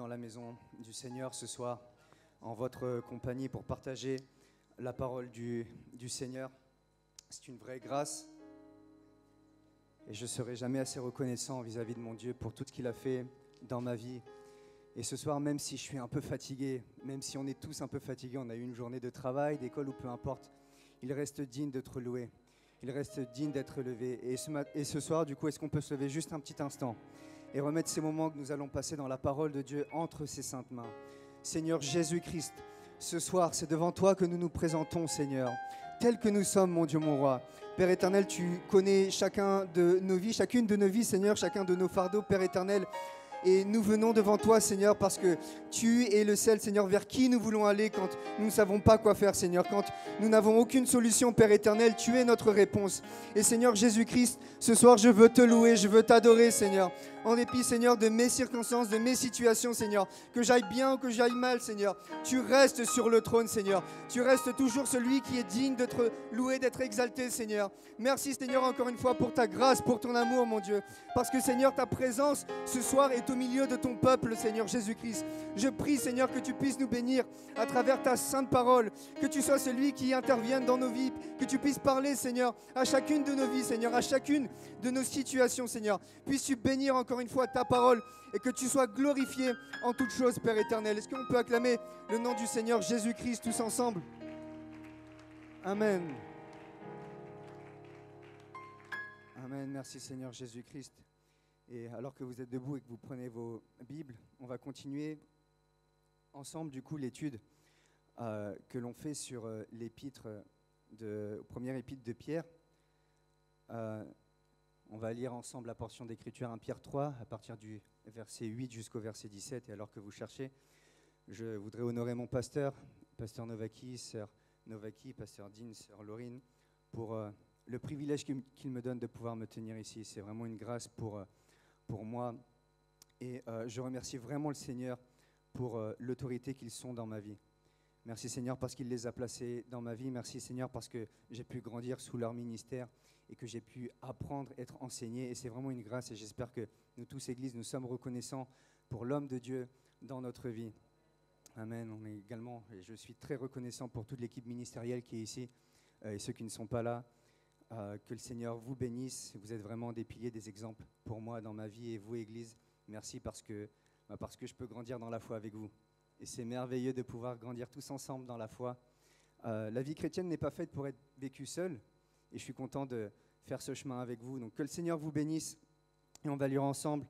dans la maison du Seigneur ce soir, en votre compagnie pour partager la parole du Seigneur. C'est une vraie grâce et je ne serai jamais assez reconnaissant vis-à-vis de mon Dieu pour tout ce qu'il a fait dans ma vie. Et ce soir, même si je suis un peu fatigué, même si on est tous un peu fatigués, on a eu une journée de travail, d'école ou peu importe, il reste digne d'être loué, il reste digne d'être levé. Et ce soir, du coup, est-ce qu'on peut se lever juste un petit instant et remettre ces moments que nous allons passer dans la parole de Dieu entre ses saintes mains. Seigneur Jésus-Christ, ce soir, c'est devant toi que nous nous présentons, Seigneur, tels que nous sommes, mon Dieu, mon roi. Père éternel, tu connais chacune de nos vies, Seigneur, chacun de nos fardeaux, Père éternel. Et nous venons devant toi, Seigneur, parce que tu es le seul, Seigneur, vers qui nous voulons aller quand nous ne savons pas quoi faire, Seigneur. Quand nous n'avons aucune solution, Père éternel, tu es notre réponse. Et Seigneur Jésus-Christ, ce soir, je veux te louer, je veux t'adorer, Seigneur. En dépit, Seigneur, de mes circonstances, de mes situations, Seigneur. Que j'aille bien ou que j'aille mal, Seigneur. Tu restes sur le trône, Seigneur. Tu restes toujours celui qui est digne d'être loué, d'être exalté, Seigneur. Merci, Seigneur, encore une fois, pour ta grâce, pour ton amour, mon Dieu. Parce que, Seigneur, ta présence, ce soir, est au milieu de ton peuple, Seigneur Jésus-Christ. Je prie, Seigneur, que tu puisses nous bénir à travers ta sainte parole, que tu sois celui qui intervienne dans nos vies, que tu puisses parler, Seigneur, à chacune de nos vies, Seigneur, à chacune de nos situations, Seigneur. Puisses-tu bénir encore une fois ta parole et que tu sois glorifié en toutes choses, Père éternel. Est-ce qu'on peut acclamer le nom du Seigneur Jésus-Christ tous ensemble? Amen. Amen. Merci, Seigneur Jésus-Christ. Et alors que vous êtes debout et que vous prenez vos Bibles, on va continuer ensemble du coup l'étude que l'on fait sur l'épître première épître de Pierre. On va lire ensemble la portion d'écriture 1 Pierre 3 à partir du verset 8 jusqu'au verset 17. Et alors que vous cherchez, je voudrais honorer mon pasteur Novaki, sœur Novaki, pasteur Dean, sœur Laurine, pour le privilège qu'il me donne de pouvoir me tenir ici. C'est vraiment une grâce pour moi. Et je remercie vraiment le Seigneur pour l'autorité qu'ils sont dans ma vie. Merci Seigneur parce qu'il les a placés dans ma vie. Merci Seigneur parce que j'ai pu grandir sous leur ministère et que j'ai pu apprendre, être enseigné. Et c'est vraiment une grâce et j'espère que nous tous, Église, nous sommes reconnaissants pour l'homme de Dieu dans notre vie. Amen. On est également, et je suis très reconnaissant pour toute l'équipe ministérielle qui est ici et ceux qui ne sont pas là. Que le Seigneur vous bénisse. Vous êtes vraiment des piliers, des exemples pour moi dans ma vie. Et vous, Église, merci parce que je peux grandir dans la foi avec vous. Et c'est merveilleux de pouvoir grandir tous ensemble dans la foi. La vie chrétienne n'est pas faite pour être vécue seule. Et je suis content de faire ce chemin avec vous. Donc que le Seigneur vous bénisse. Et on va lire ensemble,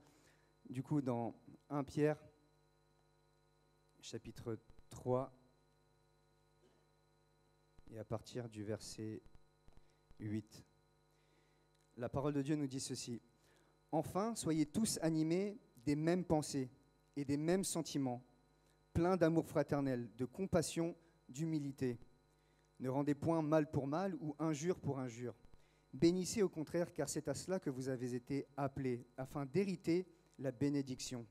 du coup, dans 1 Pierre, chapitre 3, et à partir du verset 8. La parole de Dieu nous dit ceci. « Enfin, soyez tous animés des mêmes pensées et des mêmes sentiments, pleins d'amour fraternel, de compassion, d'humilité. Ne rendez point mal pour mal ou injure pour injure. Bénissez au contraire, car c'est à cela que vous avez été appelés, afin d'hériter la bénédiction.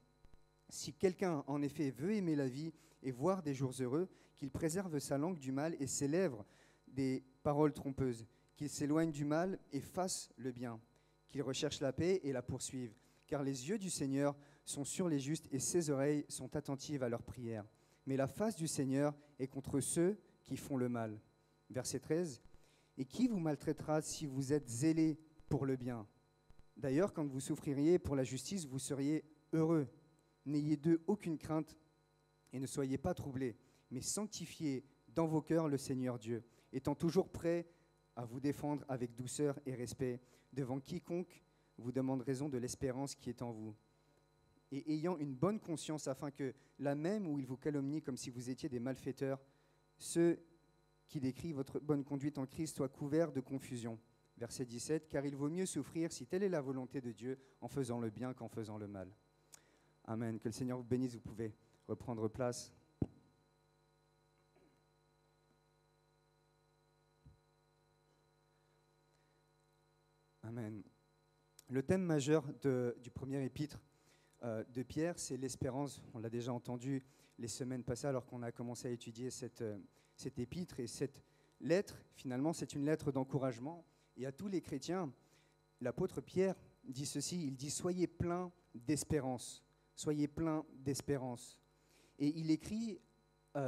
Si quelqu'un, en effet, veut aimer la vie et voir des jours heureux, qu'il préserve sa langue du mal et ses lèvres des paroles trompeuses, qu'il s'éloigne du mal et fasse le bien, qu'il recherche la paix et la poursuive, car les yeux du Seigneur sont sur les justes et ses oreilles sont attentives à leurs prières. Mais la face du Seigneur est contre ceux qui font le mal. » Verset 13. « Et qui vous maltraitera si vous êtes zélés pour le bien? D'ailleurs, quand vous souffririez pour la justice, vous seriez heureux. N'ayez d'eux aucune crainte et ne soyez pas troublés, mais sanctifiez dans vos cœurs le Seigneur Dieu, étant toujours prêt à vous défendre avec douceur et respect devant quiconque vous demande raison de l'espérance qui est en vous. Et ayant une bonne conscience, afin que, là même où ils vous calomnient comme si vous étiez des malfaiteurs, ceux qui décrient votre bonne conduite en Christ soient couverts de confusion. » Verset 17. « Car il vaut mieux souffrir, si telle est la volonté de Dieu, en faisant le bien qu'en faisant le mal. » Amen. Que le Seigneur vous bénisse. Vous pouvez reprendre place. Amen. Le thème majeur du premier épître de Pierre, c'est l'espérance. On l'a déjà entendu les semaines passées alors qu'on a commencé à étudier cette épître. Et cette lettre, finalement, c'est une lettre d'encouragement. Et à tous les chrétiens, l'apôtre Pierre dit ceci, il dit « Soyez pleins d'espérance soyez pleins d'espérance. Et il écrit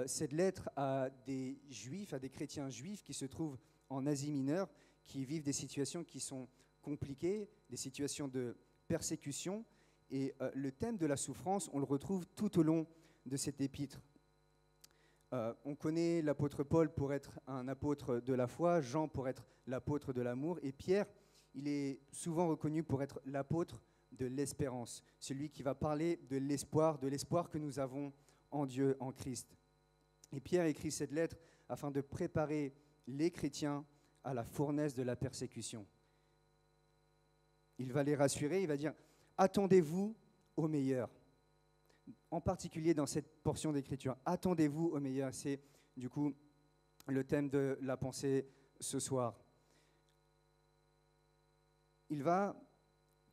cette lettre à des juifs, à des chrétiens juifs qui se trouvent en Asie mineure, qui vivent des situations qui sont compliquées, des situations de persécution. Et le thème de la souffrance, on le retrouve tout au long de cet épître. On connaît l'apôtre Paul pour être un apôtre de la foi, Jean pour être l'apôtre de l'amour, et Pierre, il est souvent reconnu pour être l'apôtre de l'espérance, celui qui va parler de l'espoir que nous avons en Dieu, en Christ. Et Pierre écrit cette lettre afin de préparer les chrétiens à la fournaise de la persécution. Il va les rassurer, il va dire « Attendez-vous au meilleur ». En particulier dans cette portion d'écriture, attendez-vous au meilleur. C'est du coup le thème de la pensée ce soir. Il va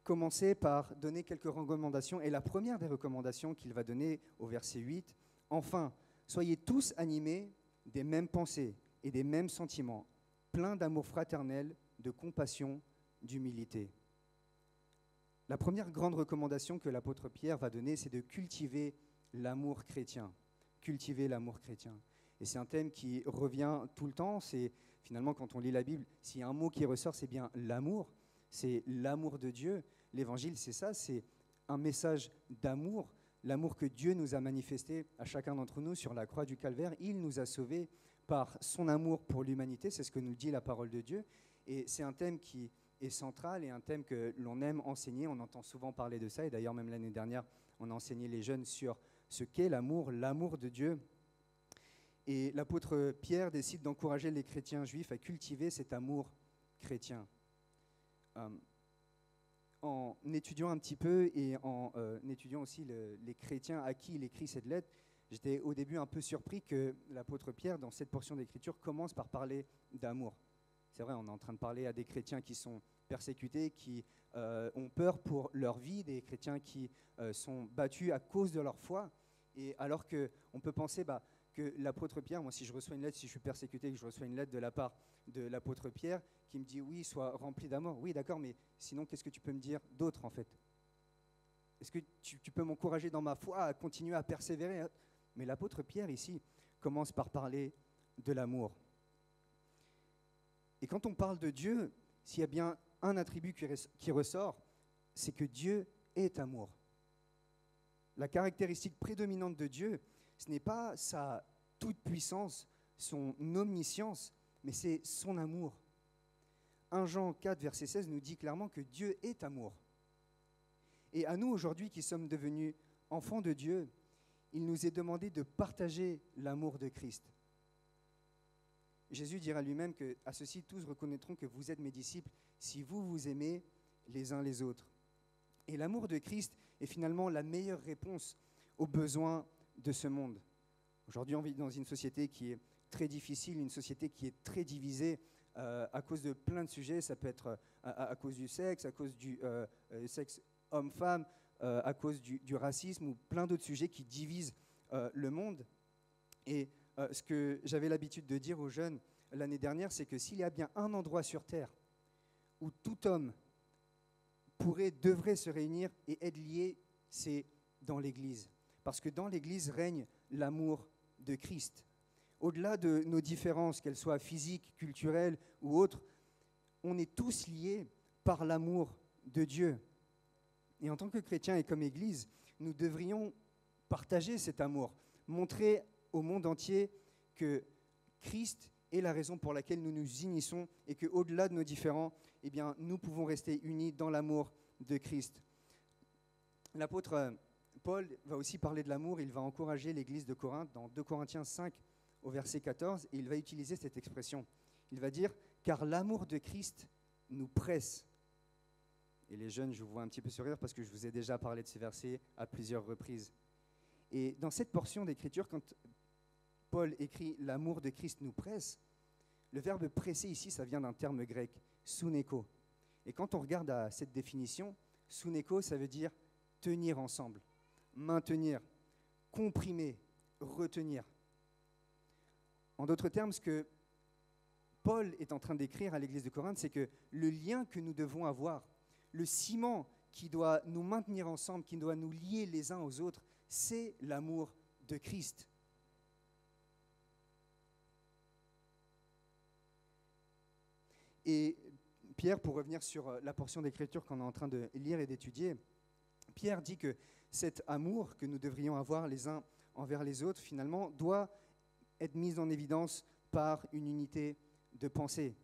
commencer par donner quelques recommandations. Et la première des recommandations qu'il va donner au verset 8, « Enfin, soyez tous animés des mêmes pensées et des mêmes sentiments, pleins d'amour fraternel, de compassion, d'humilité. » La première grande recommandation que l'apôtre Pierre va donner, c'est de cultiver l'amour chrétien. Cultiver l'amour chrétien. Et c'est un thème qui revient tout le temps. C'est finalement, quand on lit la Bible, s'il y a un mot qui ressort, c'est bien l'amour. C'est l'amour de Dieu. L'évangile, c'est ça, c'est un message d'amour. L'amour que Dieu nous a manifesté à chacun d'entre nous sur la croix du Calvaire. Il nous a sauvés par son amour pour l'humanité. C'est ce que nous dit la parole de Dieu. Et c'est un thème qui est central et un thème que l'on aime enseigner. On entend souvent parler de ça. Et d'ailleurs, même l'année dernière, on a enseigné les jeunes sur ce qu'est l'amour de Dieu. Et l'apôtre Pierre décide d'encourager les chrétiens juifs à cultiver cet amour chrétien. En étudiant un petit peu et en étudiant aussi les chrétiens à qui il écrit cette lettre, j'étais au début un peu surpris que l'apôtre Pierre, dans cette portion d'écriture, commence par parler d'amour. C'est vrai, on est en train de parler à des chrétiens qui sont persécutés, qui ont peur pour leur vie, des chrétiens qui sont battus à cause de leur foi. Et alors qu'on peut penser que l'apôtre Pierre, moi si je reçois une lettre, si je suis persécuté, que je reçois une lettre de la part de l'apôtre Pierre qui me dit oui, sois rempli d'amour. Oui, d'accord, mais sinon qu'est-ce que tu peux me dire d'autre en fait? Est-ce que tu peux m'encourager dans ma foi à continuer à persévérer? Mais l'apôtre Pierre ici commence par parler de l'amour. Et quand on parle de Dieu, s'il y a bien un attribut qui ressort, c'est que Dieu est amour. La caractéristique prédominante de Dieu, ce n'est pas sa toute-puissance, son omniscience, mais c'est son amour. 1 Jean 4, verset 16 nous dit clairement que Dieu est amour. Et à nous aujourd'hui qui sommes devenus enfants de Dieu, il nous est demandé de partager l'amour de Christ. Jésus dira lui-même qu'à ceci tous reconnaîtront que vous êtes mes disciples si vous vous aimez les uns les autres. Et l'amour de Christ est finalement la meilleure réponse aux besoins de ce monde. Aujourd'hui, on vit dans une société qui est très difficile, une société qui est très divisée à cause de plein de sujets. Ça peut être à cause du sexe, à cause du sexe homme-femme, à cause du racisme ou plein d'autres sujets qui divisent le monde. Et ce que j'avais l'habitude de dire aux jeunes l'année dernière, c'est que s'il y a bien un endroit sur Terre où tout homme devrait se réunir et être lié, c'est dans l'Église. Parce que dans l'Église règne l'amour de Christ. Au-delà de nos différences, qu'elles soient physiques, culturelles ou autres, on est tous liés par l'amour de Dieu. Et en tant que chrétiens et comme Église, nous devrions partager cet amour, montrer au monde entier que Christ est la raison pour laquelle nous nous unissons et qu'au-delà de nos différends, eh bien, nous pouvons rester unis dans l'amour de Christ. L'apôtre Paul va aussi parler de l'amour, il va encourager l'église de Corinthe dans 2 Corinthiens 5 au verset 14 et il va utiliser cette expression. Il va dire « car l'amour de Christ nous presse ». Et les jeunes, je vous vois un petit peu sourire parce que je vous ai déjà parlé de ces versets à plusieurs reprises. Et dans cette portion d'écriture, quand Paul écrit « l'amour de Christ nous presse », le verbe « presser » ici, ça vient d'un terme grec, « suneko ». Et quand on regarde à cette définition, « suneko », ça veut dire « tenir ensemble », maintenir, comprimer, retenir. En d'autres termes, ce que Paul est en train d'écrire à l'église de Corinthe, c'est que le lien que nous devons avoir, le ciment qui doit nous maintenir ensemble, qui doit nous lier les uns aux autres, c'est l'amour de Christ. Et Pierre, pour revenir sur la portion d'écriture qu'on est en train de lire et d'étudier, Pierre dit que cet amour que nous devrions avoir les uns envers les autres, finalement, doit être mis en évidence par une unité de pensée.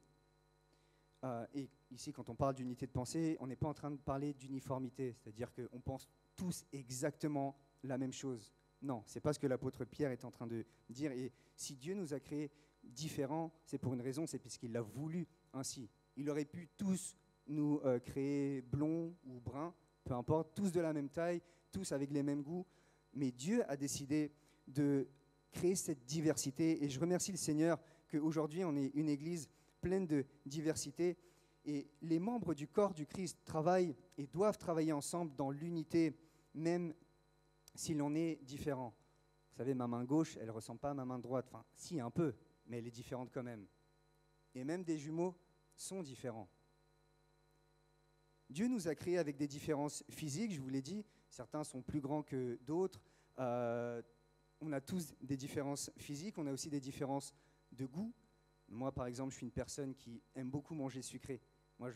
Et ici, quand on parle d'unité de pensée, on n'est pas en train de parler d'uniformité, c'est-à-dire qu'on pense tous exactement la même chose. Non, ce n'est pas ce que l'apôtre Pierre est en train de dire. Et si Dieu nous a créés différents, c'est pour une raison, c'est parce qu'il l'a voulu ainsi. Il aurait pu tous nous créer blonds ou bruns, peu importe, tous de la même taille, tous avec les mêmes goûts. Mais Dieu a décidé de créer cette diversité. Et je remercie le Seigneur qu'aujourd'hui, on est une église pleine de diversité. Et les membres du corps du Christ travaillent et doivent travailler ensemble dans l'unité, même si l'on est différent. Vous savez, ma main gauche, elle ne ressemble pas à ma main droite. Enfin, si, un peu, mais elle est différente quand même. Et même des jumeaux sont différents. Dieu nous a créés avec des différences physiques, je vous l'ai dit. Certains sont plus grands que d'autres. On a tous des différences physiques, on a aussi des différences de goût. Moi, par exemple, je suis une personne qui aime beaucoup manger sucré. Moi,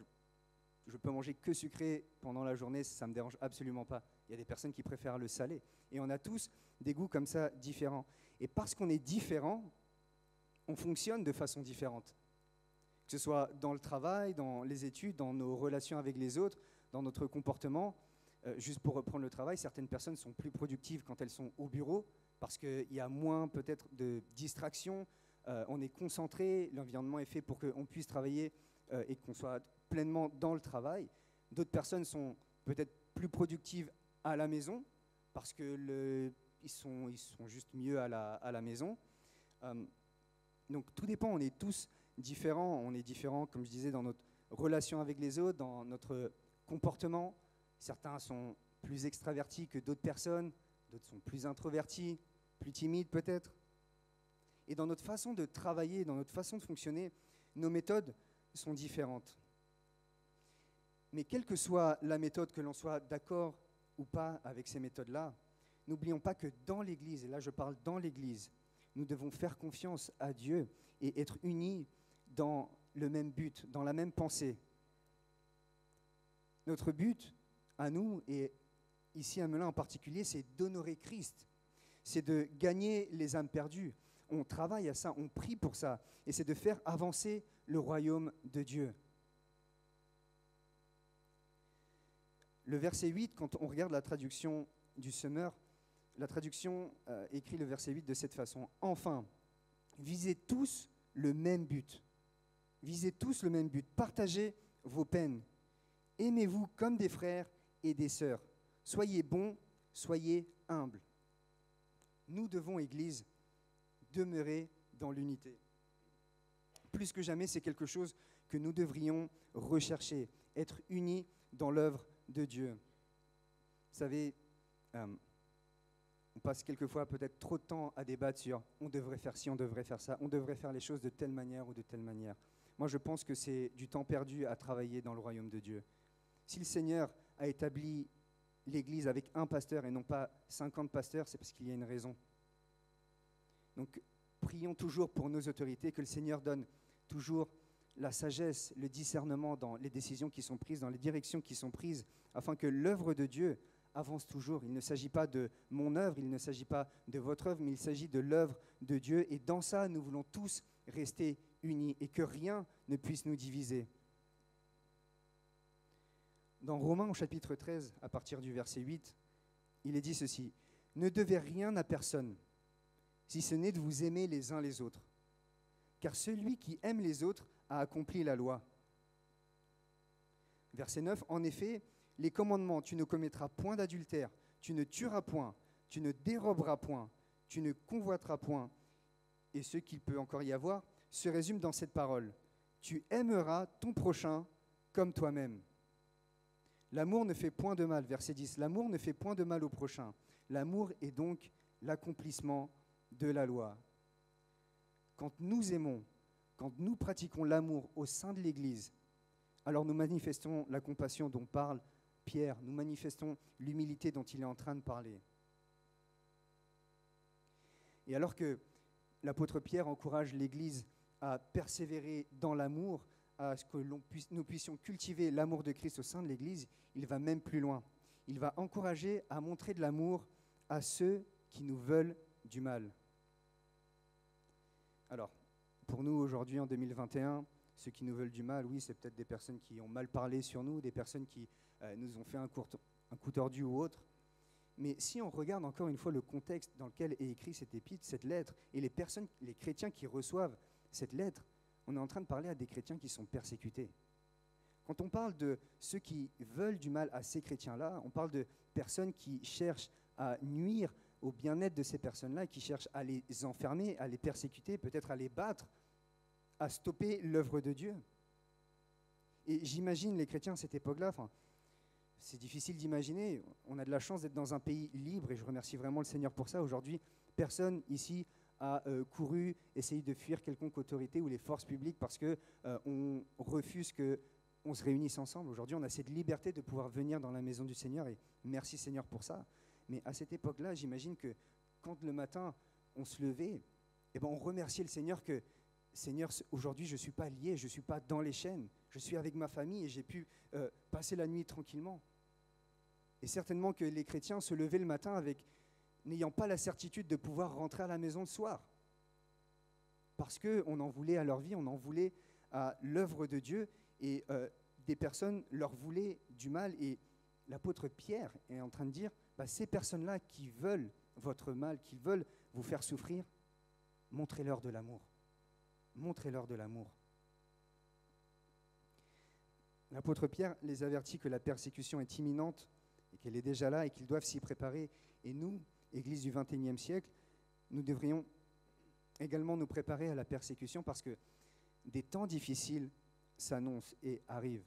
je peux manger que sucré pendant la journée, ça ne me dérange absolument pas. Il y a des personnes qui préfèrent le salé. Et on a tous des goûts comme ça différents. Et parce qu'on est différents, on fonctionne de façon différente. Que ce soit dans le travail, dans les études, dans nos relations avec les autres, dans notre comportement. Juste pour reprendre le travail, certaines personnes sont plus productives quand elles sont au bureau parce qu'il y a moins peut-être de distractions, on est concentré, l'environnement est fait pour qu'on puisse travailler et qu'on soit pleinement dans le travail. D'autres personnes sont peut-être plus productives à la maison parce qu'ils sont juste mieux à la maison. Donc tout dépend, on est tous différents. On est différents, comme je disais, dans notre relation avec les autres, dans notre comportement. Certains sont plus extravertis que d'autres personnes, d'autres sont plus introvertis, plus timides peut-être. Et dans notre façon de travailler, dans notre façon de fonctionner, nos méthodes sont différentes. Mais quelle que soit la méthode, que l'on soit d'accord ou pas avec ces méthodes-là, n'oublions pas que dans l'Église, et là je parle dans l'Église, nous devons faire confiance à Dieu et être unis dans le même but, dans la même pensée. Notre but, à nous, et ici à Melun en particulier, c'est d'honorer Christ. C'est de gagner les âmes perdues. On travaille à ça, on prie pour ça. Et c'est de faire avancer le royaume de Dieu. Le verset 8, quand on regarde la traduction du Semeur, la traduction écrit le verset 8 de cette façon. « Enfin, visez tous le même but. Visez tous le même but. Partagez vos peines. Aimez-vous comme des frères et des sœurs. Soyez bons, soyez humbles. » Nous devons, Église, demeurer dans l'unité. Plus que jamais, c'est quelque chose que nous devrions rechercher, être unis dans l'œuvre de Dieu. Vous savez, on passe quelquefois peut-être trop de temps à débattre sur on devrait faire ci, on devrait faire ça, on devrait faire les choses de telle manière ou de telle manière. Moi, je pense que c'est du temps perdu à travailler dans le royaume de Dieu. Si le Seigneur a établi l'Église avec un pasteur et non pas 50 pasteurs, c'est parce qu'il y a une raison. Donc, prions toujours pour nos autorités, que le Seigneur donne toujours la sagesse, le discernement dans les décisions qui sont prises, dans les directions qui sont prises, afin que l'œuvre de Dieu avance toujours. Il ne s'agit pas de mon œuvre, il ne s'agit pas de votre œuvre, mais il s'agit de l'œuvre de Dieu. Et dans ça, nous voulons tous rester unis et que rien ne puisse nous diviser. Dans Romains, au chapitre 13, à partir du verset 8, il est dit ceci. « Ne devez rien à personne, si ce n'est de vous aimer les uns les autres. Car celui qui aime les autres a accompli la loi. » Verset 9, « En effet, les commandements, tu ne commettras point d'adultère, tu ne tueras point, tu ne déroberas point, tu ne convoiteras point. » Et ce qu'il peut encore y avoir se résume dans cette parole. « Tu aimeras ton prochain comme toi-même. » L'amour ne fait point de mal, verset 10. L'amour ne fait point de mal au prochain. L'amour est donc l'accomplissement de la loi. Quand nous aimons, quand nous pratiquons l'amour au sein de l'Église, alors nous manifestons la compassion dont parle Pierre, nous manifestons l'humilité dont il est en train de parler. Et alors que l'apôtre Pierre encourage l'Église à persévérer dans l'amour, à ce que nous puissions cultiver l'amour de Christ au sein de l'Église, il va même plus loin. Il va encourager à montrer de l'amour à ceux qui nous veulent du mal. Alors, pour nous aujourd'hui en 2021, ceux qui nous veulent du mal, oui, c'est peut-être des personnes qui ont mal parlé sur nous, des personnes qui nous ont fait un coup tordu ou autre. Mais si on regarde encore une fois le contexte dans lequel est écrit cette épître, cette lettre, et les chrétiens qui reçoivent cette lettre, on est en train de parler à des chrétiens qui sont persécutés. Quand on parle de ceux qui veulent du mal à ces chrétiens-là, on parle de personnes qui cherchent à nuire au bien-être de ces personnes-là, qui cherchent à les enfermer, à les persécuter, peut-être à les battre, à stopper l'œuvre de Dieu. Et j'imagine les chrétiens à cette époque-là, c'est difficile d'imaginer, on a de la chance d'être dans un pays libre, et je remercie vraiment le Seigneur pour ça. Aujourd'hui, personne ici a couru, essayé de fuir quelconque autorité ou les forces publiques parce qu'on refuse qu'on se réunisse ensemble. Aujourd'hui, on a cette liberté de pouvoir venir dans la maison du Seigneur, et merci Seigneur pour ça. Mais à cette époque-là, j'imagine que quand le matin, on se levait, on remerciait le Seigneur que Seigneur, aujourd'hui, je ne suis pas lié, je ne suis pas dans les chaînes, je suis avec ma famille et j'ai pu passer la nuit tranquillement. Et certainement que les chrétiens se levaient le matin n'ayant pas la certitude de pouvoir rentrer à la maison le soir. Parce qu'on en voulait à leur vie, on en voulait à l'œuvre de Dieu, et des personnes leur voulaient du mal. Et l'apôtre Pierre est en train de dire, ces personnes-là qui veulent votre mal, qui veulent vous faire souffrir, montrez-leur de l'amour. Montrez-leur de l'amour. L'apôtre Pierre les avertit que la persécution est imminente et qu'elle est déjà là et qu'ils doivent s'y préparer. Et nous, Église du XXIe siècle, nous devrions également nous préparer à la persécution parce que des temps difficiles s'annoncent et arrivent.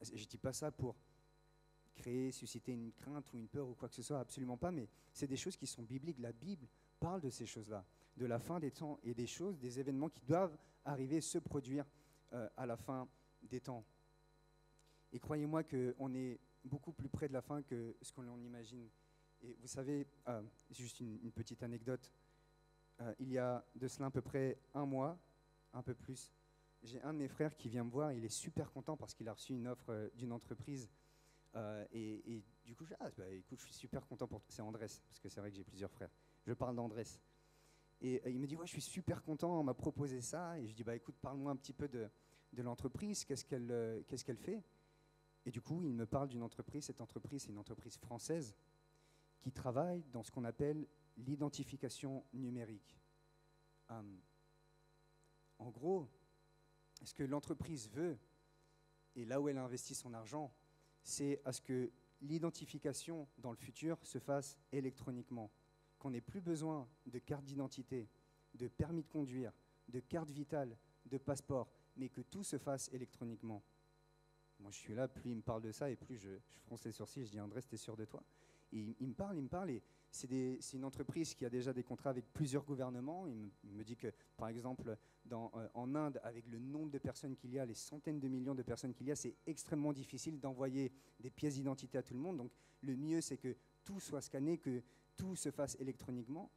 Je ne dis pas ça pour susciter une crainte ou une peur ou quoi que ce soit, absolument pas, mais c'est des choses qui sont bibliques. La Bible parle de ces choses-là, de la fin des temps et des événements qui doivent arriver, se produire à la fin des temps. Et croyez-moi qu'on est beaucoup plus près de la fin que ce qu'on imagine. Et vous savez, juste une petite anecdote, il y a de cela à peu près un mois, un peu plus, j'ai un de mes frères qui vient me voir, il est super content parce qu'il a reçu une offre d'une entreprise. Et du coup, écoute, je suis super content pour toi. C'est Andrés, parce que c'est vrai que j'ai plusieurs frères. Je parle d'Andrés. Et il me dit, ouais, je suis super content, on m'a proposé ça. Et je dis, écoute, parle-moi un petit peu de l'entreprise, qu'est-ce qu'elle fait? Et du coup, il me parle d'une entreprise. Cette entreprise, c'est une entreprise française qui travaille dans ce qu'on appelle l'identification numérique. En gros, ce que l'entreprise veut, et là où elle investit son argent, c'est à ce que l'identification dans le futur se fasse électroniquement, qu'on n'ait plus besoin de carte d'identité, de permis de conduire, de carte vitale, de passeport, mais que tout se fasse électroniquement. Moi, je suis là, plus il me parle de ça, et plus je fronce les sourcils, je dis, Andrés, t'es sûr de toi? Et il me parle, et c'est une entreprise qui a déjà des contrats avec plusieurs gouvernements. Il me dit que, par exemple, en Inde, avec le nombre de personnes qu'il y a, les centaines de millions de personnes qu'il y a, c'est extrêmement difficile d'envoyer des pièces d'identité à tout le monde. Donc, le mieux, c'est que tout soit scanné, que tout se fasse électroniquement.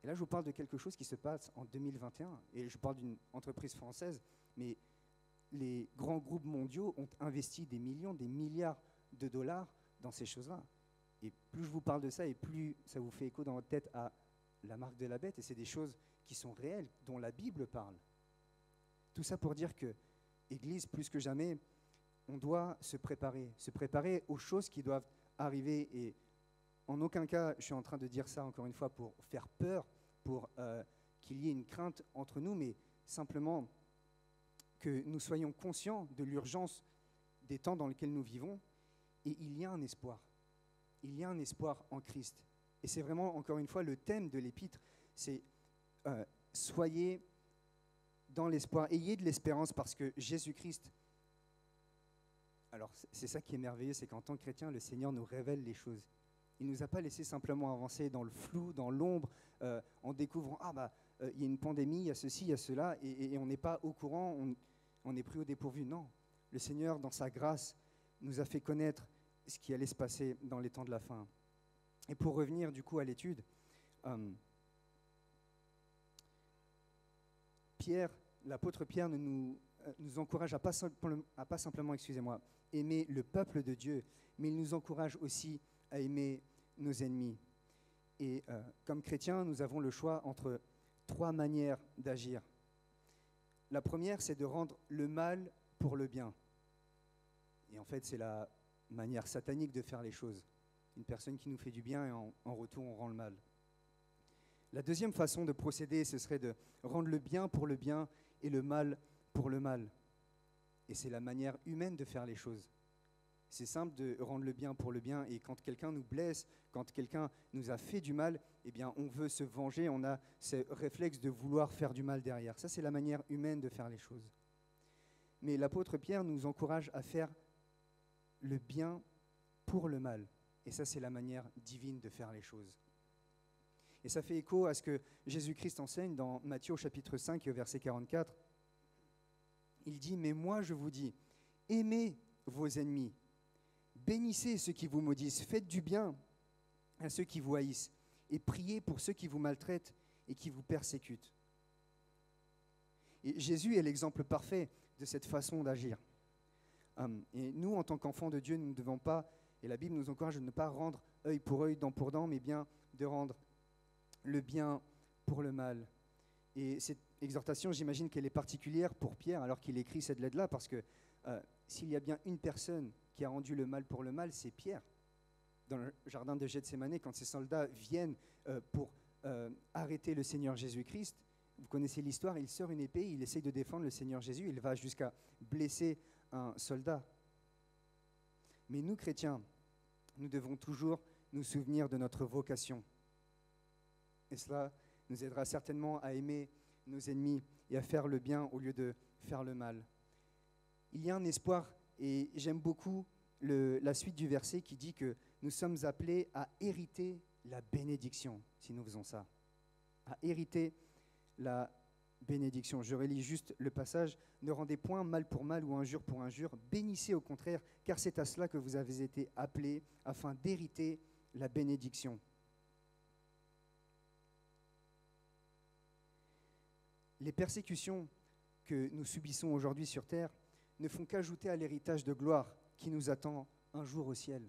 Et là, je vous parle de quelque chose qui se passe en 2021. Et je parle d'une entreprise française, mais les grands groupes mondiaux ont investi des millions, des milliards de dollars dans ces choses-là. Et plus je vous parle de ça, et plus ça vous fait écho dans votre tête à la marque de la bête, et c'est des choses qui sont réelles, dont la Bible parle. Tout ça pour dire que, Église, plus que jamais, on doit se préparer aux choses qui doivent arriver. Et en aucun cas, je suis en train de dire ça, encore une fois, pour faire peur, pour qu'il y ait une crainte entre nous, mais simplement que nous soyons conscients de l'urgence des temps dans lesquels nous vivons, et il y a un espoir. Il y a un espoir en Christ. Et c'est vraiment, encore une fois, le thème de l'épître, c'est soyez dans l'espoir, ayez de l'espérance parce que Jésus-Christ, alors c'est ça qui est merveilleux, c'est qu'en tant que chrétien, le Seigneur nous révèle les choses. Il ne nous a pas laissé simplement avancer dans le flou, dans l'ombre, en découvrant, il y a une pandémie, il y a ceci, il y a cela, et on n'est pas au courant, on est pris au dépourvu. Non, le Seigneur, dans sa grâce, nous a fait connaître ce qui allait se passer dans les temps de la fin. Et pour revenir du coup à l'étude, l'apôtre Pierre nous encourage à pas simplement, aimer le peuple de Dieu, mais il nous encourage aussi à aimer nos ennemis. Et comme chrétiens, nous avons le choix entre 3 manières d'agir. La première, c'est de rendre le mal pour le bien. Et en fait, c'est la manière satanique de faire les choses. Une personne qui nous fait du bien et en retour, on rend le mal. La deuxième façon de procéder, ce serait de rendre le bien pour le bien et le mal pour le mal. Et c'est la manière humaine de faire les choses. C'est simple de rendre le bien pour le bien, et quand quelqu'un nous blesse, quand quelqu'un nous a fait du mal, eh bien on veut se venger, on a ce réflexe de vouloir faire du mal derrière. Ça, c'est la manière humaine de faire les choses. Mais l'apôtre Pierre nous encourage à faire le bien pour le mal. Et ça, c'est la manière divine de faire les choses. Et ça fait écho à ce que Jésus-Christ enseigne dans Matthieu au chapitre 5 et au verset 44. Il dit « Mais moi, je vous dis, aimez vos ennemis, bénissez ceux qui vous maudissent, faites du bien à ceux qui vous haïssent, et priez pour ceux qui vous maltraitent et qui vous persécutent. » Et Jésus est l'exemple parfait de cette façon d'agir. Et nous, en tant qu'enfants de Dieu, nous ne devons pas, et la Bible nous encourage de ne pas rendre œil pour œil, dent pour dent, mais bien de rendre le bien pour le mal. Et cette exhortation, j'imagine qu'elle est particulière pour Pierre, alors qu'il écrit cette lettre-là, parce que s'il y a bien une personne qui a rendu le mal pour le mal, c'est Pierre. Dans le jardin de Gethsémanée, quand ces soldats viennent pour arrêter le Seigneur Jésus-Christ, vous connaissez l'histoire, il sort une épée, il essaye de défendre le Seigneur Jésus, il va jusqu'à blesser un soldat. Mais nous, chrétiens, nous devons toujours nous souvenir de notre vocation. Et cela nous aidera certainement à aimer nos ennemis et à faire le bien au lieu de faire le mal. Il y a un espoir, et j'aime beaucoup la suite du verset qui dit que nous sommes appelés à hériter la bénédiction, si nous faisons ça. À hériter la bénédiction. Je relis juste le passage. « Ne rendez point mal pour mal ou injure pour injure, bénissez au contraire, car c'est à cela que vous avez été appelés, afin d'hériter la bénédiction. » Les persécutions que nous subissons aujourd'hui sur terre ne font qu'ajouter à l'héritage de gloire qui nous attend un jour au ciel.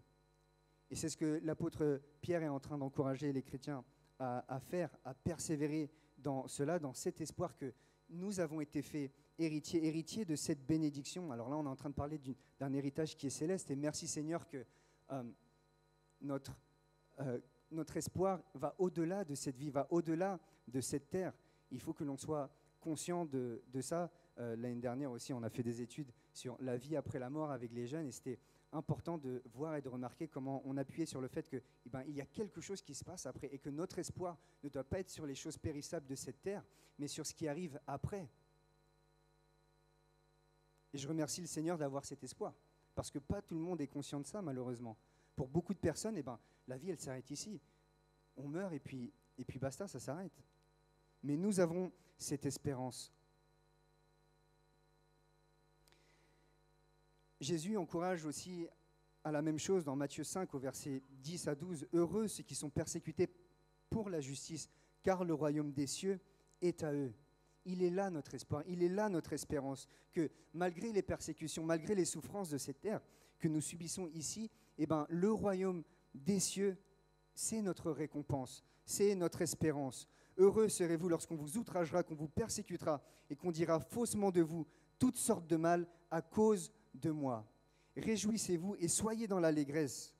Et c'est ce que l'apôtre Pierre est en train d'encourager les chrétiens à faire, à persévérer dans cela, dans cet espoir que nous avons été faits héritiers de cette bénédiction. Alors là, on est en train de parler d'un héritage qui est céleste, et merci Seigneur que notre espoir va au-delà de cette vie, va au-delà de cette terre. Il faut que l'on soit conscient de ça. L'année dernière aussi, on a fait des études sur la vie après la mort avec les jeunes, et c'était important de voir et de remarquer comment on appuyait sur le fait qu'il y a quelque chose qui se passe après, et que notre espoir ne doit pas être sur les choses périssables de cette terre, mais sur ce qui arrive après. Et je remercie le Seigneur d'avoir cet espoir, parce que pas tout le monde est conscient de ça, malheureusement. Pour beaucoup de personnes, la vie, elle s'arrête ici. On meurt et puis basta, ça s'arrête. Mais nous avons cette espérance. Jésus encourage aussi à la même chose dans Matthieu 5 au verset 10 à 12. « Heureux ceux qui sont persécutés pour la justice, car le royaume des cieux est à eux. » Il est là notre espoir, il est là notre espérance, que malgré les persécutions, malgré les souffrances de cette terre que nous subissons ici, le royaume des cieux, c'est notre récompense, c'est notre espérance. Heureux serez-vous lorsqu'on vous outragera, qu'on vous persécutera et qu'on dira faussement de vous toutes sortes de mal à cause de moi. Réjouissez-vous et soyez dans l'allégresse.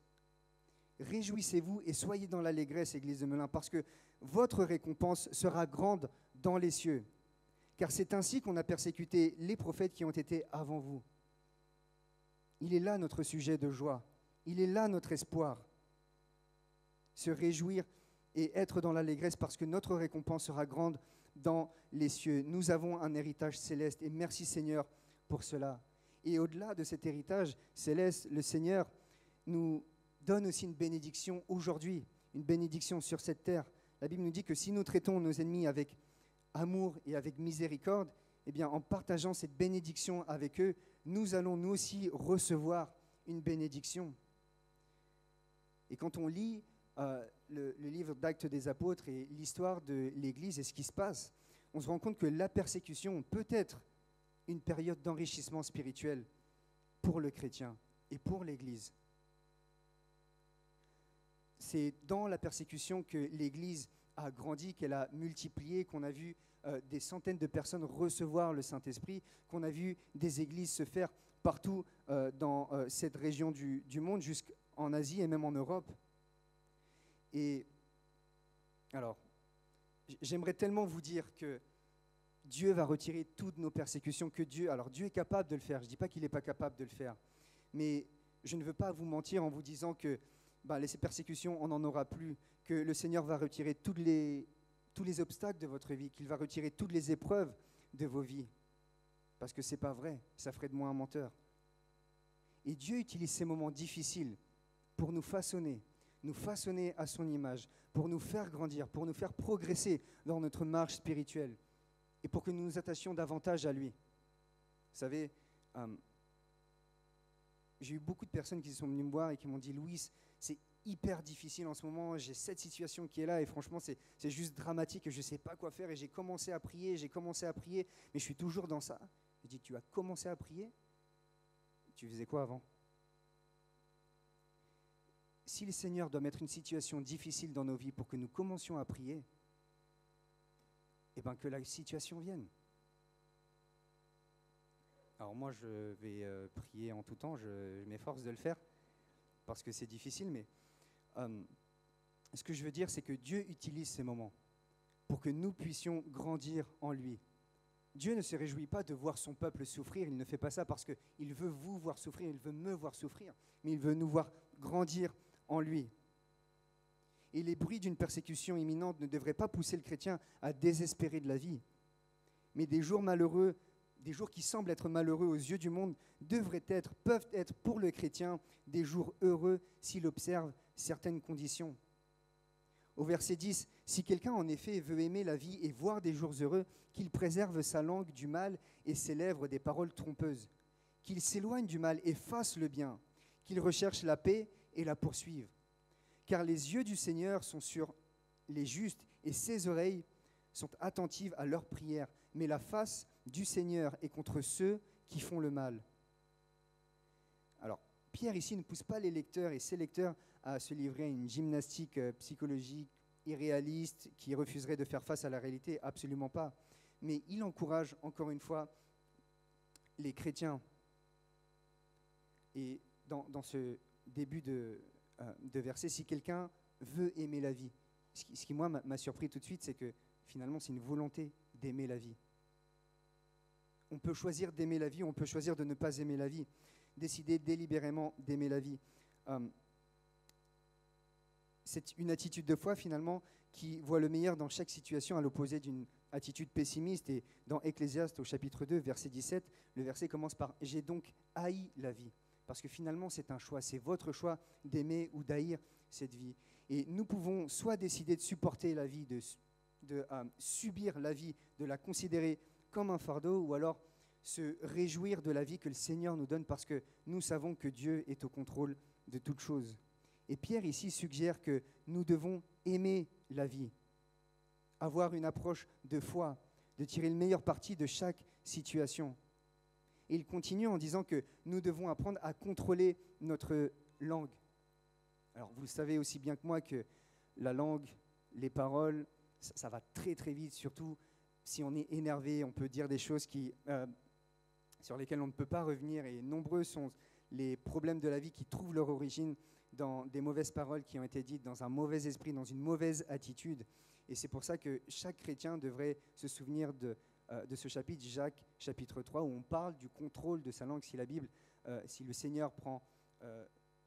Réjouissez-vous et soyez dans l'allégresse, Église de Melun, parce que votre récompense sera grande dans les cieux. Car c'est ainsi qu'on a persécuté les prophètes qui ont été avant vous. Il est là notre sujet de joie. Il est là notre espoir. Se réjouir et être dans l'allégresse parce que notre récompense sera grande dans les cieux. Nous avons un héritage céleste et merci Seigneur pour cela. Et au-delà de cet héritage céleste, le Seigneur nous donne aussi une bénédiction aujourd'hui, une bénédiction sur cette terre. La Bible nous dit que si nous traitons nos ennemis avec amour et avec miséricorde, en partageant cette bénédiction avec eux, nous allons nous aussi recevoir une bénédiction. Et quand on lit le livre d'Actes des Apôtres et l'histoire de l'Église et ce qui se passe, on se rend compte que la persécution peut être une période d'enrichissement spirituel pour le chrétien et pour l'Église. C'est dans la persécution que l'Église a grandi, qu'elle a multiplié, qu'on a vu des centaines de personnes recevoir le Saint-Esprit, qu'on a vu des églises se faire partout dans cette région du monde, jusqu'en Asie et même en Europe. Et alors, j'aimerais tellement vous dire que Dieu va retirer toutes nos persécutions, que Dieu est capable de le faire. Je ne dis pas qu'il n'est pas capable de le faire, mais je ne veux pas vous mentir en vous disant que ces persécutions, on n'en aura plus, que le Seigneur va retirer tous les obstacles de votre vie, qu'il va retirer toutes les épreuves de vos vies. Parce que ce n'est pas vrai, ça ferait de moi un menteur. Et Dieu utilise ces moments difficiles pour nous façonner à son image, pour nous faire grandir, pour nous faire progresser dans notre marche spirituelle et pour que nous nous attachions davantage à lui. Vous savez, j'ai eu beaucoup de personnes qui sont venues me voir et qui m'ont dit « Louis, c'est hyper difficile en ce moment, j'ai cette situation qui est là et franchement c'est juste dramatique et je ne sais pas quoi faire et j'ai commencé à prier, mais je suis toujours dans ça. » Je dis « Tu as commencé à prier? Tu faisais quoi avant ?» Si le Seigneur doit mettre une situation difficile dans nos vies pour que nous commencions à prier, eh bien que la situation vienne. Alors moi, je vais prier en tout temps, je m'efforce de le faire, parce que c'est difficile, mais ce que je veux dire, c'est que Dieu utilise ces moments pour que nous puissions grandir en lui. Dieu ne se réjouit pas de voir son peuple souffrir, il ne fait pas ça parce qu'il veut vous voir souffrir, il veut me voir souffrir, mais il veut nous voir grandir en lui. Et les bruits d'une persécution imminente ne devraient pas pousser le chrétien à désespérer de la vie. Mais des jours malheureux, des jours qui semblent être malheureux aux yeux du monde, peuvent être pour le chrétien des jours heureux s'il observe certaines conditions. Au verset 10, « Si quelqu'un en effet veut aimer la vie et voir des jours heureux, qu'il préserve sa langue du mal et ses lèvres des paroles trompeuses, qu'il s'éloigne du mal et fasse le bien, qu'il recherche la paix et la poursuive. Car les yeux du Seigneur sont sur les justes et ses oreilles sont attentives à leurs prières, mais la face du Seigneur est contre ceux qui font le mal. » Alors, Pierre ici ne pousse pas les lecteurs et ses lecteurs à se livrer à une gymnastique psychologique irréaliste qui refuserait de faire face à la réalité, absolument pas. Mais il encourage encore une fois les chrétiens. Et dans ce début de verset, si quelqu'un veut aimer la vie, ce qui moi m'a surpris tout de suite, c'est que finalement c'est une volonté d'aimer la vie. On peut choisir d'aimer la vie, on peut choisir de ne pas aimer la vie, décider délibérément d'aimer la vie. C'est une attitude de foi finalement qui voit le meilleur dans chaque situation à l'opposé d'une attitude pessimiste. Et dans Ecclésiaste au chapitre 2, verset 17, le verset commence par « J'ai donc haï la vie ». Parce que finalement c'est un choix, c'est votre choix d'aimer ou d'haïr cette vie. Et nous pouvons soit décider de supporter la vie, de subir la vie, de la considérer comme un fardeau, ou alors se réjouir de la vie que le Seigneur nous donne parce que nous savons que Dieu est au contrôle de toutes choses. Et Pierre ici suggère que nous devons aimer la vie, avoir une approche de foi, de tirer le meilleur parti de chaque situation. Et il continue en disant que nous devons apprendre à contrôler notre langue. Alors vous le savez aussi bien que moi que la langue, les paroles, ça va très très vite, surtout si on est énervé, on peut dire des choses sur lesquelles on ne peut pas revenir, et nombreux sont les problèmes de la vie qui trouvent leur origine dans des mauvaises paroles qui ont été dites, dans un mauvais esprit, dans une mauvaise attitude. Et c'est pour ça que chaque chrétien devrait se souvenir de ce chapitre, Jacques, chapitre 3, où on parle du contrôle de sa langue. Si la Bible, si le Seigneur prend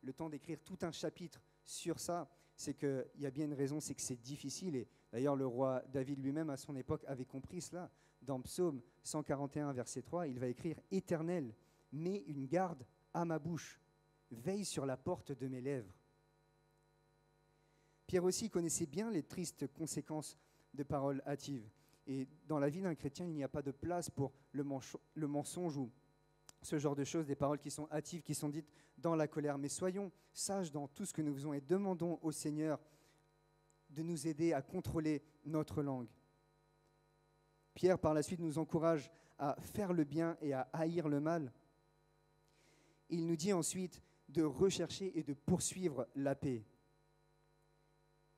le temps d'écrire tout un chapitre sur ça, c'est qu'il y a bien une raison, c'est que c'est difficile. Et d'ailleurs, le roi David lui-même, à son époque, avait compris cela. Dans Psaume 141, verset 3, il va écrire « Éternel, mets une garde à ma bouche, veille sur la porte de mes lèvres. » Pierre aussi connaissait bien les tristes conséquences de paroles hâtives. Et dans la vie d'un chrétien, il n'y a pas de place pour le mensonge ou ce genre de choses, des paroles qui sont hâtives, qui sont dites dans la colère. Mais soyons sages dans tout ce que nous faisons et demandons au Seigneur de nous aider à contrôler notre langue. Pierre, par la suite, nous encourage à faire le bien et à haïr le mal. Il nous dit ensuite de rechercher et de poursuivre la paix.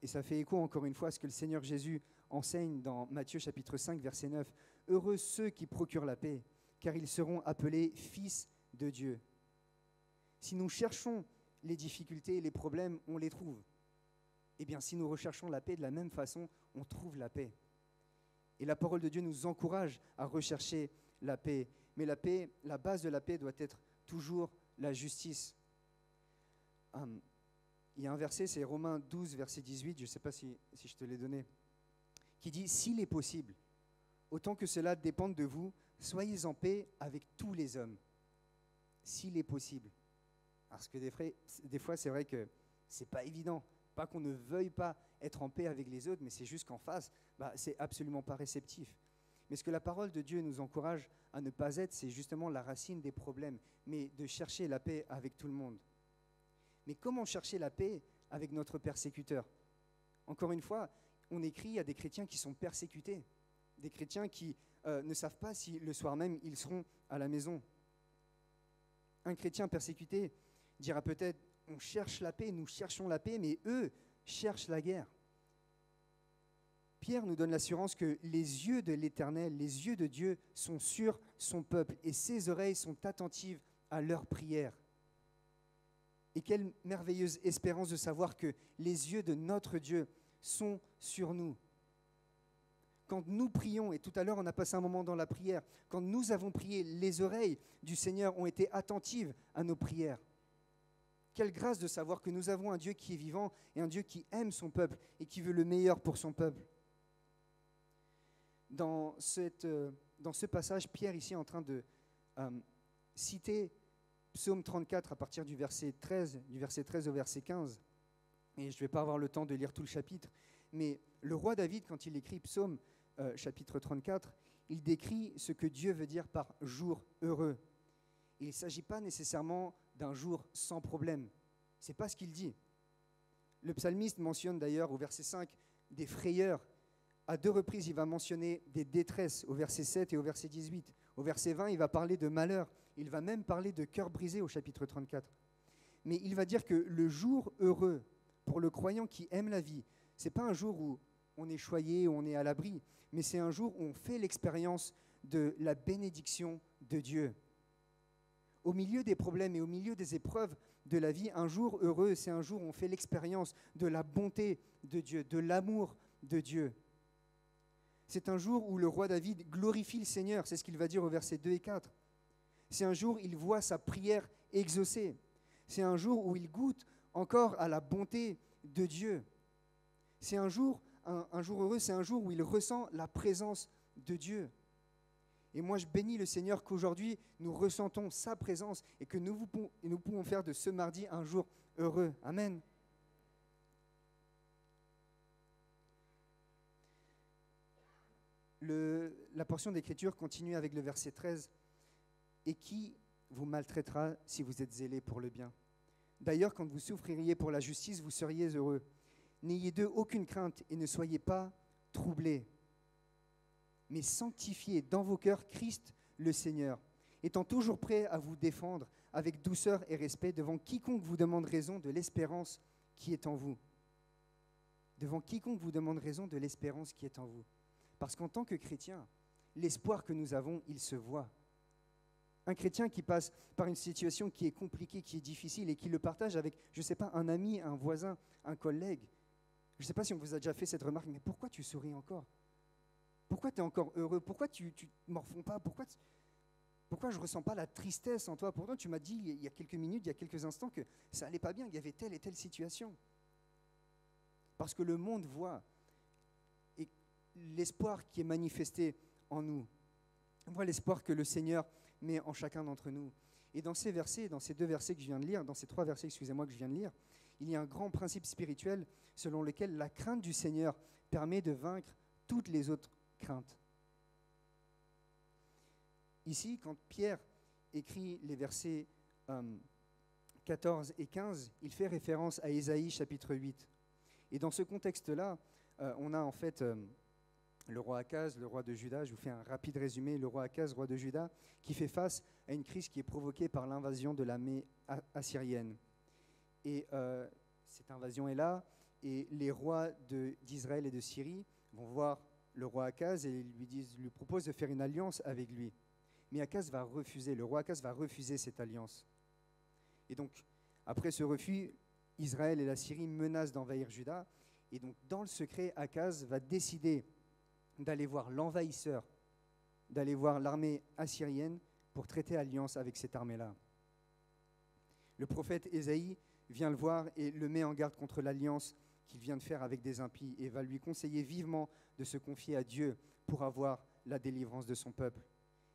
Et ça fait écho encore une fois à ce que le Seigneur Jésus enseigne dans Matthieu chapitre 5, verset 9. « Heureux ceux qui procurent la paix, car ils seront appelés fils de Dieu. » Si nous cherchons les difficultés et les problèmes, on les trouve. Eh bien, si nous recherchons la paix de la même façon, on trouve la paix. Et la parole de Dieu nous encourage à rechercher la paix. Mais la paix, la base de la paix doit être toujours la justice. Il y a un verset, c'est Romains 12, verset 18, je ne sais pas si je te l'ai donné, qui dit « S'il est possible, autant que cela dépende de vous, soyez en paix avec tous les hommes. » S'il est possible. Parce que des fois, c'est vrai que ce n'est pas évident. Pas qu'on ne veuille pas être en paix avec les autres, mais c'est juste qu'en face, c'est absolument pas réceptif. Mais ce que la parole de Dieu nous encourage à ne pas être, c'est justement la racine des problèmes, mais de chercher la paix avec tout le monde. Mais comment chercher la paix avec notre persécuteur? Encore une fois, on écrit à des chrétiens qui sont persécutés, des chrétiens qui ne savent pas si le soir même ils seront à la maison. Un chrétien persécuté dira peut-être « on cherche la paix, nous cherchons la paix, mais eux cherchent la guerre ». Pierre nous donne l'assurance que les yeux de l'Éternel, les yeux de Dieu sont sur son peuple et ses oreilles sont attentives à leurs prières. Et quelle merveilleuse espérance de savoir que les yeux de notre Dieu sont sur nous. Quand nous prions, et tout à l'heure on a passé un moment dans la prière, quand nous avons prié, les oreilles du Seigneur ont été attentives à nos prières. Quelle grâce de savoir que nous avons un Dieu qui est vivant et un Dieu qui aime son peuple et qui veut le meilleur pour son peuple. Dans ce passage, Pierre ici est en train de citer Psaume 34 à partir du verset 13 au verset 15. Et je ne vais pas avoir le temps de lire tout le chapitre, mais le roi David, quand il écrit Psaume chapitre 34, il décrit ce que Dieu veut dire par jour heureux. Il ne s'agit pas nécessairement d'un jour sans problème. Ce n'est pas ce qu'il dit. Le psalmiste mentionne d'ailleurs au verset 5 des frayeurs. À 2 reprises, il va mentionner des détresses au verset 7 et au verset 18. Au verset 20, il va parler de malheur. Il va même parler de cœur brisé au chapitre 34. Mais il va dire que le jour heureux pour le croyant qui aime la vie, ce n'est pas un jour où on est choyé, où on est à l'abri, mais c'est un jour où on fait l'expérience de la bénédiction de Dieu. Au milieu des problèmes et au milieu des épreuves de la vie, un jour heureux, c'est un jour où on fait l'expérience de la bonté de Dieu, de l'amour de Dieu. C'est un jour où le roi David glorifie le Seigneur, c'est ce qu'il va dire au verset 2 et 4. C'est un jour où il voit sa prière exaucée. C'est un jour où il goûte encore à la bonté de Dieu. C'est un jour heureux, c'est un jour où il ressent la présence de Dieu. Et moi, je bénis le Seigneur qu'aujourd'hui, nous ressentons sa présence et que nous pouvons faire de ce mardi un jour heureux. Amen. La portion d'Écriture continue avec le verset 13. « Et qui vous maltraitera si vous êtes zélés pour le bien? D'ailleurs, quand vous souffririez pour la justice, vous seriez heureux. N'ayez d'eux aucune crainte et ne soyez pas troublés. Mais sanctifiez dans vos cœurs Christ le Seigneur, étant toujours prêt à vous défendre avec douceur et respect devant quiconque vous demande raison de l'espérance qui est en vous. » Devant quiconque vous demande raison de l'espérance qui est en vous. Parce qu'en tant que chrétien, l'espoir que nous avons, il se voit. Un chrétien qui passe par une situation qui est compliquée, qui est difficile et qui le partage avec, je ne sais pas, un ami, un voisin, un collègue. Je ne sais pas si on vous a déjà fait cette remarque, mais pourquoi tu souris encore? Pourquoi tu es encore heureux? Pourquoi tu ne morfonds pas? Pourquoi je ne ressens pas la tristesse en toi? Pourtant, tu m'as dit il y a quelques minutes, il y a quelques instants que ça n'allait pas bien, il y avait telle et telle situation. Parce que le monde voit et l'espoir qui est manifesté en nous. On voit l'espoir que le Seigneur met en chacun d'entre nous. Et dans ces versets, dans ces 2 versets que je viens de lire, dans ces 3 versets, excusez-moi, que je viens de lire, il y a un grand principe spirituel selon lequel la crainte du Seigneur permet de vaincre toutes les autres craintes. Ici, quand Pierre écrit les versets 14 et 15, il fait référence à Ésaïe chapitre 8. Et dans ce contexte-là, on a en fait le roi Akaz, le roi de Juda. Je vous fais un rapide résumé. Le roi Akaz, roi de Juda, qui fait face à une crise qui est provoquée par l'invasion de l'armée assyrienne. Et cette invasion est là, et les rois d'Israël et de Syrie vont voir le roi Akaz et lui proposent de faire une alliance avec lui. Mais Akaz va refuser, le roi Akaz va refuser cette alliance. Et donc, après ce refus, Israël et la Syrie menacent d'envahir Juda. Et donc, dans le secret, Akaz va décider d'aller voir l'envahisseur, d'aller voir l'armée assyrienne pour traiter alliance avec cette armée-là. Le prophète Ésaïe vient le voir et le met en garde contre l'alliance qu'il vient de faire avec des impies et va lui conseiller vivement de se confier à Dieu pour avoir la délivrance de son peuple.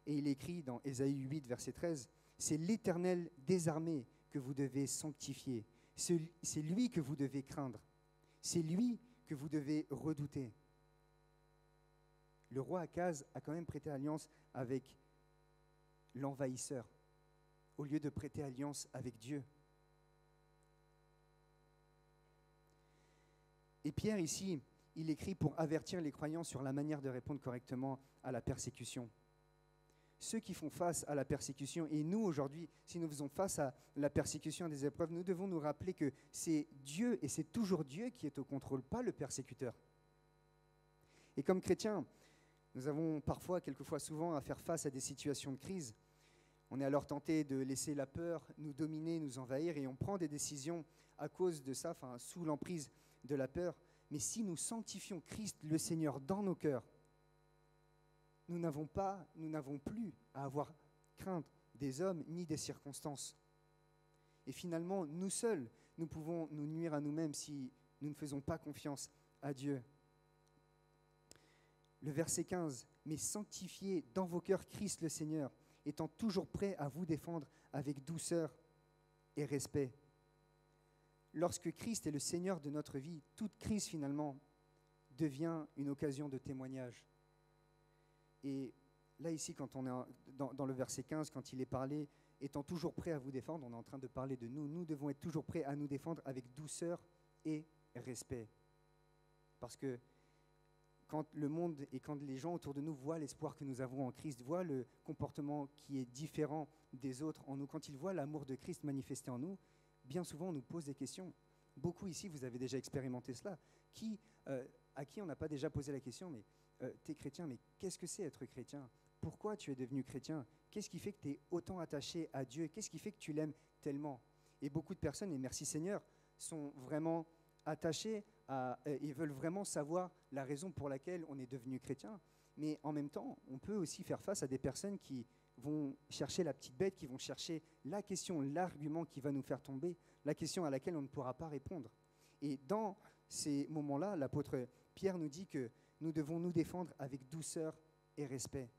Et il écrit dans Ésaïe 8, verset 13, « C'est l'Éternel des armées que vous devez sanctifier. C'est lui que vous devez craindre. C'est lui que vous devez redouter. » Le roi Akaz a quand même prêté alliance avec l'envahisseur, au lieu de prêter alliance avec Dieu. Et Pierre, ici, il écrit pour avertir les croyants sur la manière de répondre correctement à la persécution. Ceux qui font face à la persécution, et nous aujourd'hui, si nous faisons face à la persécution, à des épreuves, nous devons nous rappeler que c'est Dieu, et c'est toujours Dieu qui est au contrôle, pas le persécuteur. Et comme chrétiens, nous avons parfois, quelquefois souvent, à faire face à des situations de crise. On est alors tenté de laisser la peur nous dominer, nous envahir, et on prend des décisions à cause de ça, sous l'emprise de la peur. Mais si nous sanctifions Christ le Seigneur dans nos cœurs, nous n'avons plus à avoir crainte des hommes ni des circonstances. Et finalement, nous seuls, nous pouvons nous nuire à nous-mêmes si nous ne faisons pas confiance à Dieu. Le verset 15, « Mais sanctifiez dans vos cœurs Christ le Seigneur, étant toujours prêt à vous défendre avec douceur et respect. » Lorsque Christ est le Seigneur de notre vie, toute crise finalement devient une occasion de témoignage. Et là ici, quand on est dans le verset 15, quand il est parlé, étant toujours prêt à vous défendre, on est en train de parler de nous. Nous devons être toujours prêts à nous défendre avec douceur et respect. Parce que quand le monde et quand les gens autour de nous voient l'espoir que nous avons en Christ, voient le comportement qui est différent des autres en nous, quand ils voient l'amour de Christ manifesté en nous, bien souvent on nous pose des questions. Beaucoup ici, vous avez déjà expérimenté cela. À qui on n'a pas déjà posé la question, mais t'es chrétien, mais qu'est-ce que c'est être chrétien? Pourquoi tu es devenu chrétien? Qu'est-ce qui fait que tu es autant attaché à Dieu? Qu'est-ce qui fait que tu l'aimes tellement? Et beaucoup de personnes, et merci Seigneur, sont vraiment attachés et veulent vraiment savoir la raison pour laquelle on est devenu chrétien. Mais en même temps, on peut aussi faire face à des personnes qui vont chercher la petite bête, qui vont chercher la question, l'argument qui va nous faire tomber, la question à laquelle on ne pourra pas répondre. Et dans ces moments-là, l'apôtre Pierre nous dit que nous devons nous défendre avec douceur et respect.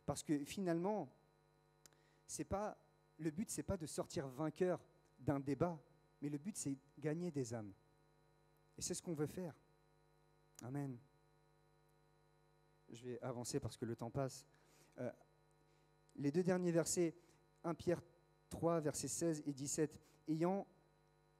Parce que finalement, le but, ce n'est pas de sortir vainqueur d'un débat, mais le but, c'est gagner des âmes. Et c'est ce qu'on veut faire. Amen. Je vais avancer parce que le temps passe. Les deux derniers versets, 1 Pierre 3, versets 16 et 17, ayant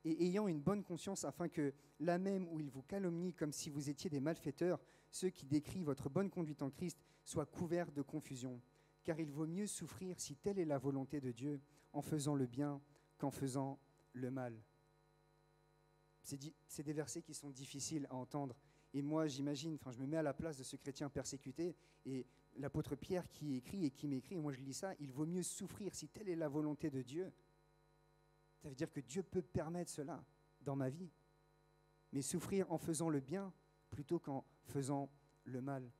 une bonne conscience, afin que là même où ils vous calomnient comme si vous étiez des malfaiteurs, ceux qui décrient votre bonne conduite en Christ soient couverts de confusion. Car il vaut mieux souffrir, si telle est la volonté de Dieu, en faisant le bien qu'en faisant le mal. C'est des versets qui sont difficiles à entendre. Et moi, j'imagine, je me mets à la place de ce chrétien persécuté, et l'apôtre Pierre qui écrit et qui m'écrit, et moi je lis ça, il vaut mieux souffrir si telle est la volonté de Dieu. Ça veut dire que Dieu peut permettre cela dans ma vie. Mais souffrir en faisant le bien plutôt qu'en faisant le mal.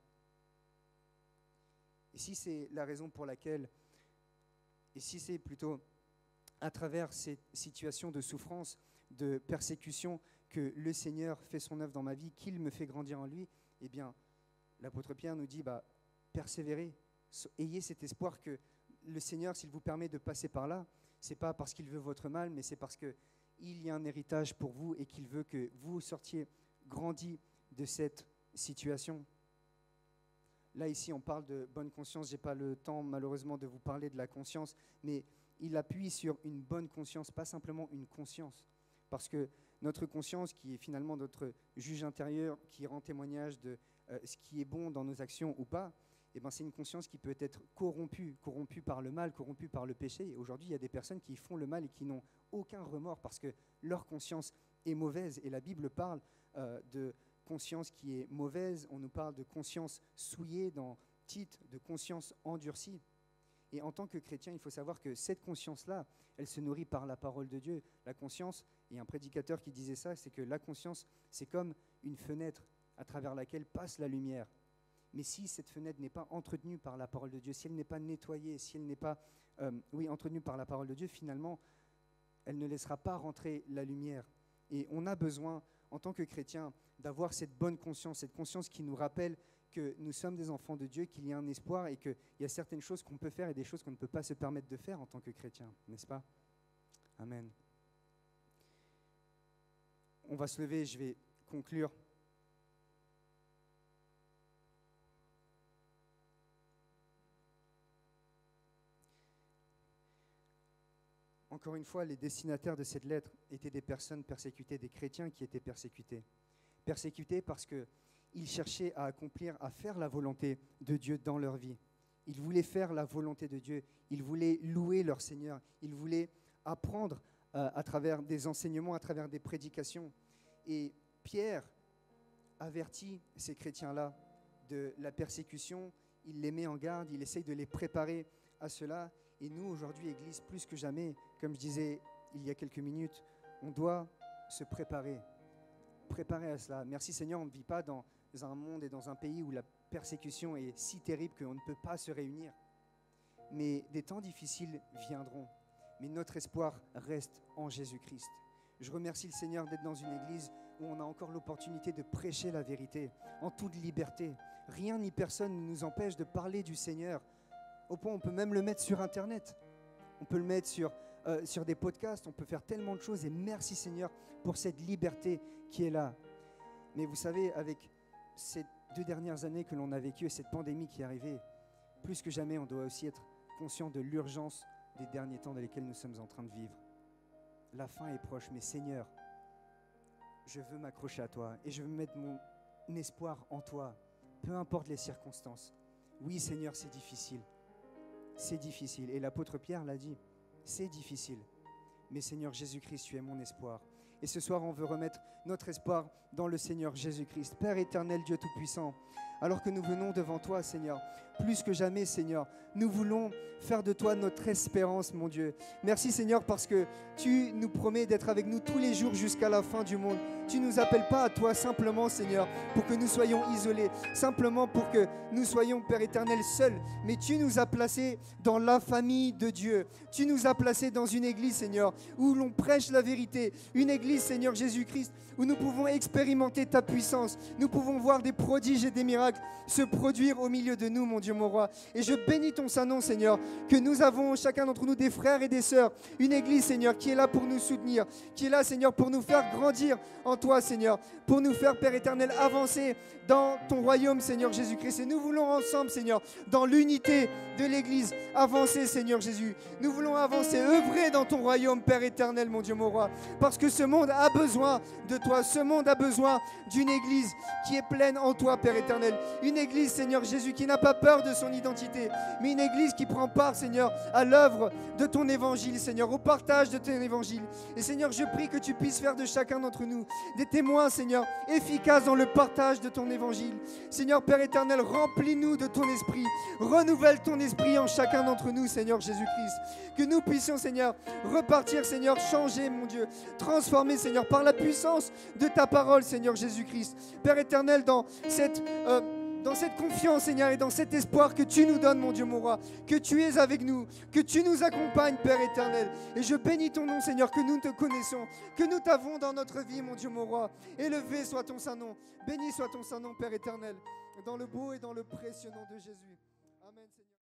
Et si c'est la raison pour laquelle, et si c'est plutôt à travers ces situations de souffrance, de persécution, que le Seigneur fait son œuvre dans ma vie, qu'il me fait grandir en lui, eh bien, l'apôtre Pierre nous dit, persévérez, ayez cet espoir que le Seigneur, s'il vous permet de passer par là, ce n'est pas parce qu'il veut votre mal, mais c'est parce qu'il y a un héritage pour vous et qu'il veut que vous sortiez grandis de cette situation. là, ici, on parle de bonne conscience. Je n'ai pas le temps, malheureusement, de vous parler de la conscience, mais il appuie sur une bonne conscience, pas simplement une conscience. Parce que notre conscience, qui est finalement notre juge intérieur, qui rend témoignage de ce qui est bon dans nos actions ou pas, eh ben, c'est une conscience qui peut être corrompue par le mal, corrompue par le péché. Et aujourd'hui, il y a des personnes qui font le mal et qui n'ont aucun remords parce que leur conscience est mauvaise. Et la Bible parle de conscience qui est mauvaise. On nous parle de conscience souillée dans Tite, de conscience endurcie. Et en tant que chrétien, il faut savoir que cette conscience-là, elle se nourrit par la parole de Dieu. La conscience, et un prédicateur qui disait ça, c'est que la conscience, c'est comme une fenêtre à travers laquelle passe la lumière. Mais si cette fenêtre n'est pas entretenue par la parole de Dieu, si elle n'est pas nettoyée, si elle n'est pas entretenue par la parole de Dieu, finalement, elle ne laissera pas rentrer la lumière. Et on a besoin, en tant que chrétien, d'avoir cette bonne conscience, cette conscience qui nous rappelle que nous sommes des enfants de Dieu, qu'il y a un espoir et qu'il y a certaines choses qu'on peut faire et des choses qu'on ne peut pas se permettre de faire en tant que chrétien, n'est-ce pas? Amen. On va se lever, je vais conclure. Encore une fois, les destinataires de cette lettre étaient des personnes persécutées, des chrétiens qui étaient persécutés. Persécutés parce qu'ils cherchaient à accomplir, à faire la volonté de Dieu dans leur vie. Ils voulaient faire la volonté de Dieu. Ils voulaient louer leur Seigneur. Ils voulaient apprendre à travers des enseignements, à travers des prédications. Et Pierre avertit ces chrétiens-là de la persécution. Il les met en garde, il essaye de les préparer à cela. Et nous, aujourd'hui, Église, plus que jamais, comme je disais il y a quelques minutes, on doit se préparer à cela. Merci Seigneur, on ne vit pas dans un monde et dans un pays où la persécution est si terrible qu'on ne peut pas se réunir. Mais des temps difficiles viendront. Mais notre espoir reste en Jésus-Christ. Je remercie le Seigneur d'être dans une église où on a encore l'opportunité de prêcher la vérité en toute liberté. Rien ni personne ne nous empêche de parler du Seigneur. Au point, on peut même le mettre sur Internet. On peut le mettre sur des podcasts. On peut faire tellement de choses. Et merci Seigneur pour cette liberté qui est là. Mais vous savez, avec ces 2 dernières années que l'on a vécues et cette pandémie qui est arrivée, plus que jamais, on doit aussi être conscient de l'urgence des derniers temps dans lesquels nous sommes en train de vivre. La fin est proche, mais Seigneur, je veux m'accrocher à toi et je veux mettre mon espoir en toi, peu importe les circonstances. Oui, Seigneur, c'est difficile. C'est difficile. Et l'apôtre Pierre l'a dit, c'est difficile. Mais Seigneur Jésus-Christ, tu es mon espoir. Et ce soir, on veut remettre notre espoir dans le Seigneur Jésus-Christ. Père éternel, Dieu Tout-Puissant, alors que nous venons devant toi, Seigneur, plus que jamais, Seigneur, nous voulons faire de toi notre espérance, mon Dieu. Merci, Seigneur, parce que tu nous promets d'être avec nous tous les jours jusqu'à la fin du monde. Tu ne nous appelles pas à toi simplement, Seigneur, pour que nous soyons isolés, simplement pour que nous soyons, Père éternel, seuls. Mais tu nous as placés dans la famille de Dieu. Tu nous as placés dans une église, Seigneur, où l'on prêche la vérité. Une église, Seigneur Jésus-Christ, où nous pouvons expérimenter ta puissance. Nous pouvons voir des prodiges et des miracles se produire au milieu de nous, mon Dieu, mon roi. Et je bénis ton Saint-Nom, Seigneur, que nous avons chacun d'entre nous des frères et des sœurs. Une église, Seigneur, qui est là pour nous soutenir, qui est là, Seigneur, pour nous faire grandir en toi, Seigneur, pour nous faire, Père éternel, avancer dans ton royaume, Seigneur Jésus-Christ. Et nous voulons ensemble, Seigneur, dans l'unité de l'église, avancer, Seigneur Jésus. Nous voulons avancer, œuvrer dans ton royaume, Père éternel, mon Dieu, mon roi. Parce que ce monde a besoin de toi. Ce monde a besoin d'une église qui est pleine en toi, Père éternel. Une église, Seigneur Jésus, qui n'a pas peur de son identité, mais une église qui prend part, Seigneur, à l'œuvre de ton évangile, Seigneur, au partage de ton évangile. Et Seigneur, je prie que tu puisses faire de chacun d'entre nous des témoins, Seigneur, efficaces dans le partage de ton évangile. Seigneur, Père éternel, remplis-nous de ton esprit. Renouvelle ton esprit en chacun d'entre nous, Seigneur Jésus-Christ. Que nous puissions, Seigneur, repartir, Seigneur, changer, mon Dieu, transformer, Seigneur, par la puissance de ta parole, Seigneur Jésus-Christ. Père éternel, dans cette confiance, Seigneur, et dans cet espoir que tu nous donnes, mon Dieu, mon roi, que tu es avec nous, que tu nous accompagnes, Père éternel. Et je bénis ton nom, Seigneur, que nous te connaissons, que nous t'avons dans notre vie, mon Dieu, mon roi. Élevé soit ton Saint-Nom, béni soit ton Saint-Nom, Père éternel, dans le beau et dans le précieux nom de Jésus. Amen, Seigneur.